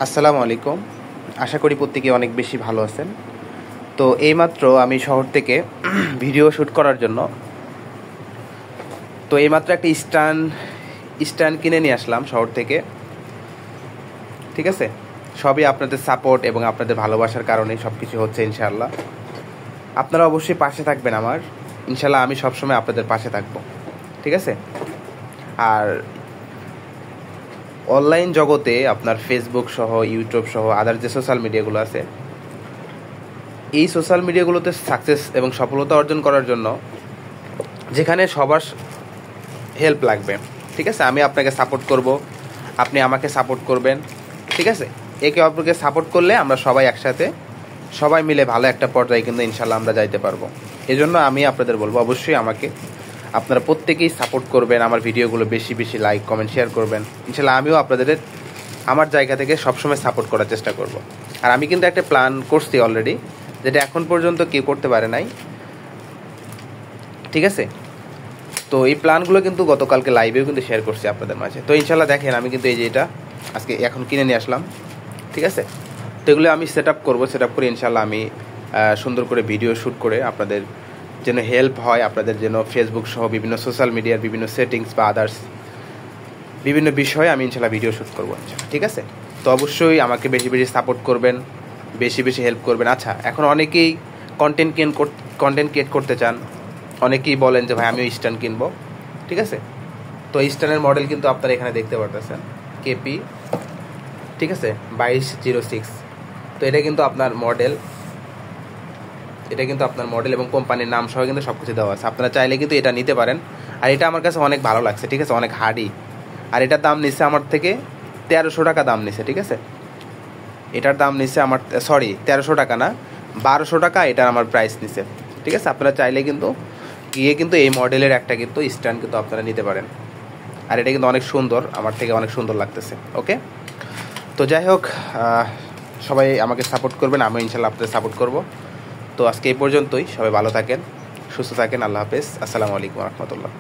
আসসালামু আলাইকুম। আশা করি প্রত্যেকে অনেক বেশি ভালো আছেন। তো এইমাত্র আমি শহর থেকে ভিডিও শ্যুট করার জন্য এইমাত্র একটা স্ট্যান্ড কিনে নিয়ে আসলাম শহর থেকে। ঠিক আছে, সবই আপনাদের সাপোর্ট এবং আপনাদের ভালোবাসার কারণেই সব কিছু হচ্ছে। ইনশাআল্লাহ আপনারা অবশ্যই পাশে থাকবেন আমার। ইনশাআল্লাহ আমি সবসময় আপনাদের পাশে থাকবো। ঠিক আছে। আর অনলাইন জগতে আপনার ফেসবুক সহ ইউটিউব সহ আদার যে সোশ্যাল মিডিয়াগুলো আছে, এই সোশ্যাল মিডিয়াগুলোতে সাকসেস এবং সফলতা অর্জন করার জন্য যেখানে সবার হেল্প লাগবে, ঠিক আছে, আমি আপনাকে সাপোর্ট করব, আপনি আমাকে সাপোর্ট করবেন। ঠিক আছে, একে অপরকে সাপোর্ট করলে আমরা সবাই একসাথে সবাই মিলে ভালো একটা পর্যায়ে কিন্তু ইনশাল্লাহ আমরা যাইতে পারবো। এজন্য আমি আপনাদের বলবো অবশ্যই আমাকে আপনারা প্রত্যেকেই সাপোর্ট করবেন, আমার ভিডিওগুলো বেশি বেশি লাইক কমেন্ট শেয়ার করবেন। ইনশাল্লাহ আমিও আপনাদের আমার জায়গা থেকে সবসময় সাপোর্ট করার চেষ্টা করব। আর আমি কিন্তু একটা প্ল্যান করছি অলরেডি, যেটা এখন পর্যন্ত কেউ করতে পারে নাই। ঠিক আছে, তো এই প্ল্যানগুলো কিন্তু গতকালকে লাইভেও কিন্তু শেয়ার করছি আপনাদের মাঝে। তো ইনশাল্লাহ দেখেন, আমি কিন্তু এই যে এটা আজকে এখন কিনে নিয়ে আসলাম। ঠিক আছে, তো এগুলো আমি সেট আপ করে ইনশাল্লাহ আমি সুন্দর করে ভিডিও শ্যুট করে আপনাদের যেন হেল্প হয়, আপনাদের যেন ফেসবুক সহ বিভিন্ন সোশ্যাল মিডিয়ার বিভিন্ন সেটিংস বা আদার্স বিভিন্ন বিষয়ে আমি ইনশাল্লাহ ভিডিও শ্যুট করবো। ঠিক আছে, তো অবশ্যই আমাকে বেশি বেশি সাপোর্ট করবেন, বেশি বেশি হেল্প করবেন। আচ্ছা, এখন অনেকেই কন্টেন্ট ক্রিয়েট করতে চান, অনেকেই বলেন যে ভাই আমিও স্ট্যান্ড কিনবো। ঠিক আছে, তো স্ট্যান্ডের মডেল কিন্তু আপনারা এখানে দেখতে পারতেছেন, কেপি। ঠিক আছে, 2206। তো এটা কিন্তু আপনার মডেল, এবং কোম্পানির নাম সহ কিন্তু সব কিছু দেওয়া আছে। আপনারা চাইলে কিন্তু এটা নিতে পারেন। আর এটা আমার কাছে অনেক ভালো লাগছে। ঠিক আছে, অনেক হার্ডি। আর এটার দাম নিচ্ছে আমার থেকে 1300 টাকা দাম নিচ্ছে। ঠিক আছে, এটার দাম নিচ্ছে আমার 1300 টাকা না, 1200 টাকা এটার আমার প্রাইস নিচ্ছে। ঠিক আছে, আপনারা চাইলে কিন্তু গিয়ে কিন্তু এই মডেলের একটা কিন্তু স্ট্যান্ড কিন্তু আপনারা নিতে পারেন। আর এটা কিন্তু অনেক সুন্দর, আমার থেকে অনেক সুন্দর লাগতেছে। ওকে, তো যাই হোক, সবাই আমাকে সাপোর্ট করবেন, আমি ইনশাল্লাহ আপনাদের সাপোর্ট করব। তো আজকে এই পর্যন্তই। সবাই ভালো থাকেন, সুস্থ থাকেন। আল্লাহ হাফেজ। আসসালামু আলাইকুম রহমতুল্লাহ।